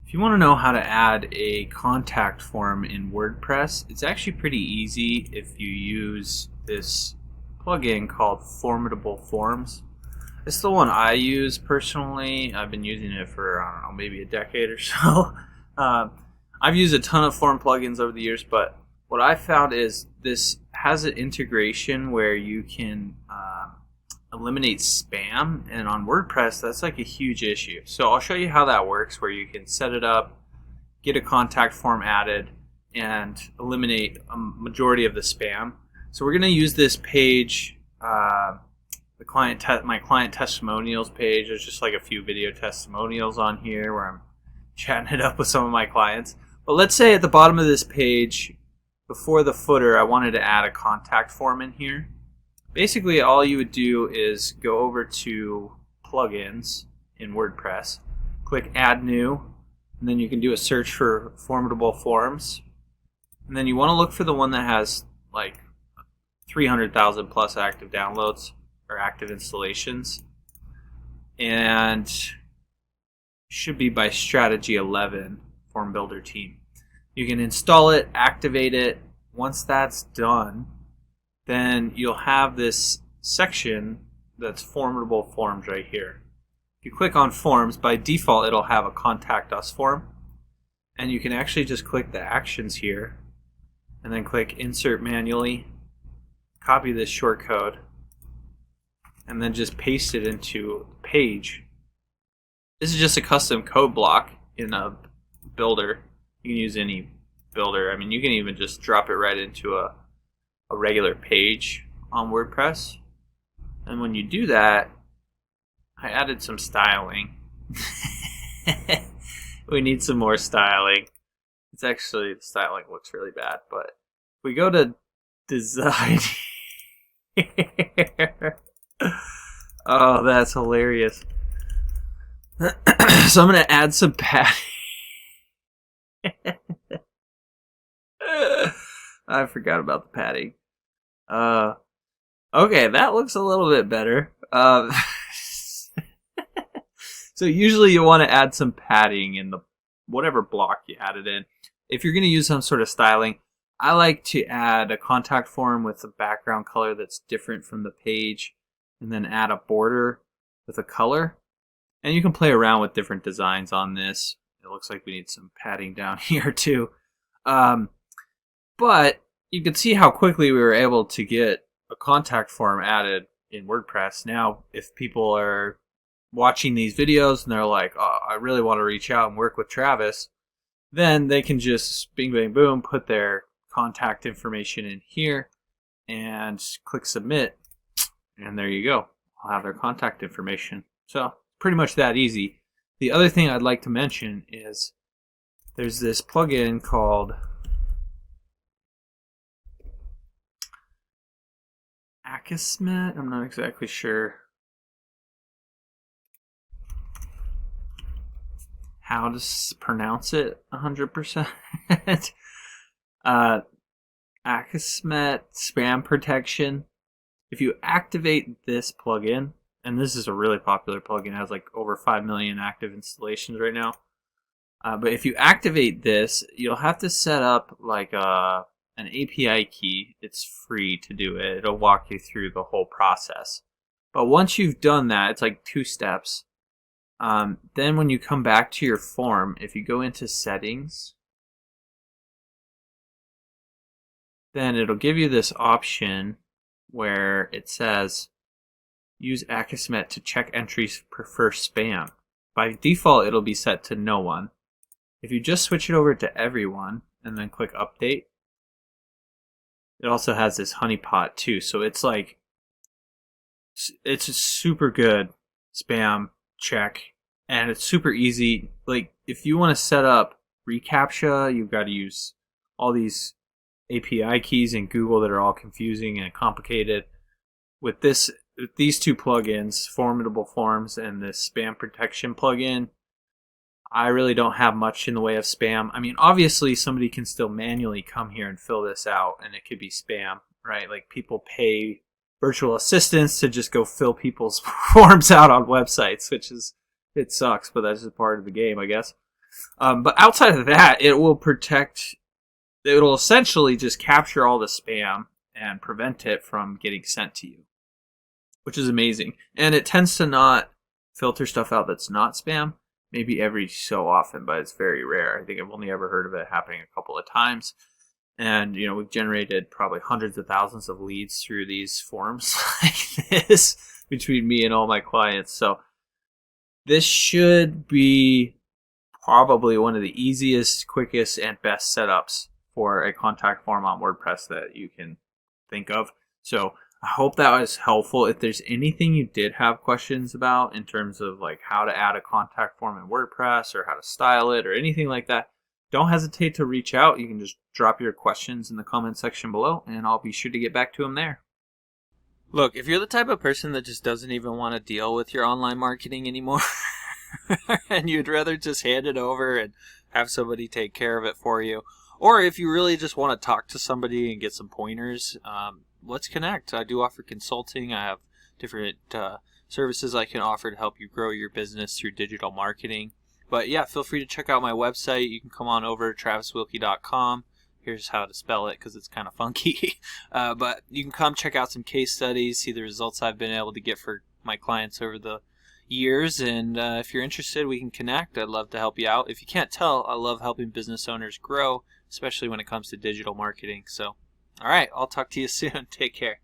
If you want to know how to add a contact form in WordPress, it's actually pretty easy if you use this plugin called Formidable Forms. It's the one I use personally. I've been using it for, I don't know, maybe a decade or so. I've used a ton of form plugins over the years, but what I found is this has an integration where you can eliminate spam, and on WordPress that's like a huge issue. So I'll show you how that works, where you can set it up, get a contact form added, and eliminate a majority of the spam. So we're going to use this page, my client testimonials page. There's just like a few video testimonials on here where I'm chatting it up with some of my clients. But let's say at the bottom of this page, before the footer, I wanted to add a contact form in here. Basically, all you would do is go over to plugins in WordPress, click add new, and then you can do a search for Formidable Forms. And then you want to look for the one that has like 300,000 plus active downloads or active installations. And should be by Strategy 11 Form Builder Team. You can install it, activate it. Once that's done, then you'll have this section that's Formidable Forms right here. If you click on Forms, by default it'll have a Contact Us form, and you can actually just click the actions here and then click Insert Manually, copy this shortcode, and then just paste it into the page. This is just a custom code block in a builder. You can use any builder. I mean, you can even just drop it right into a regular page on WordPress. And when you do that, I added some styling. We need some more styling. It's actually, the styling looks really bad, but if we go to design here, oh, that's hilarious. So I'm going to add some padding. I forgot about the padding. Okay, that looks a little bit better. So usually you want to add some padding in the whatever block you add it in. If you're going to use some sort of styling, I like to add a contact form with a background color that's different from the page, and then add a border with a color. And you can play around with different designs on this. It looks like we need some padding down here too. But you can see how quickly we were able to get a contact form added in WordPress. Now, if people are watching these videos and they're like, oh, I really want to reach out and work with Travis, then they can just bing, bang, boom, put their contact information in here and click submit. And there you go. I'll have their contact information. So pretty much that easy. The other thing I'd like to mention is there's this plugin called Akismet. I'm not exactly sure how to pronounce it 100%. Akismet Spam Protection. If you activate this plugin, and this is a really popular plugin, it has like over 5 million active installations right now. But if you activate this, you'll have to set up like an API key. It's free to do it. It'll walk you through the whole process. But once you've done that, it's like 2 steps. Then when you come back to your form, if you go into settings, then it'll give you this option where it says use Akismet to check entries for spam. By default, it'll be set to no one. If you just switch it over to everyone and then click update, it also has this honeypot too. So it's like, it's a super good spam check, and it's super easy. Like if you want to set up reCAPTCHA, you've got to use all these API keys in Google that are all confusing and complicated. With these 2 plugins, Formidable Forms and this spam protection plugin, I really don't have much in the way of spam. I mean, obviously somebody can still manually come here and fill this out and it could be spam, right? Like people pay virtual assistants to just go fill people's forms out on websites, which is, it sucks, but that's just part of the game, I guess. But outside of that, it will protect. It'll essentially just capture all the spam and prevent it from getting sent to you, which is amazing. And it tends to not filter stuff out that's not spam. Maybe every so often, but it's very rare. I think I've only ever heard of it happening a couple of times. And, we've generated probably hundreds of thousands of leads through these forms like this between me and all my clients. So this should be probably one of the easiest, quickest, and best setups for a contact form on WordPress that you can think of. So I hope that was helpful. If there's anything you did have questions about in terms of like how to add a contact form in WordPress or how to style it or anything like that, don't hesitate to reach out. You can just drop your questions in the comment section below, and I'll be sure to get back to them there. Look, if you're the type of person that just doesn't even want to deal with your online marketing anymore, and you'd rather just hand it over and have somebody take care of it for you, or if you really just want to talk to somebody and get some pointers, let's connect. I do offer consulting. I have different services I can offer to help you grow your business through digital marketing. But yeah, feel free to check out my website. You can come on over to traviswilkie.com. Here's how to spell it because it's kind of funky. But you can come check out some case studies, see the results I've been able to get for my clients over the years. And if you're interested, we can connect. I'd love to help you out. If you can't tell, I love helping business owners grow, especially when it comes to digital marketing. So, all right, I'll talk to you soon. Take care.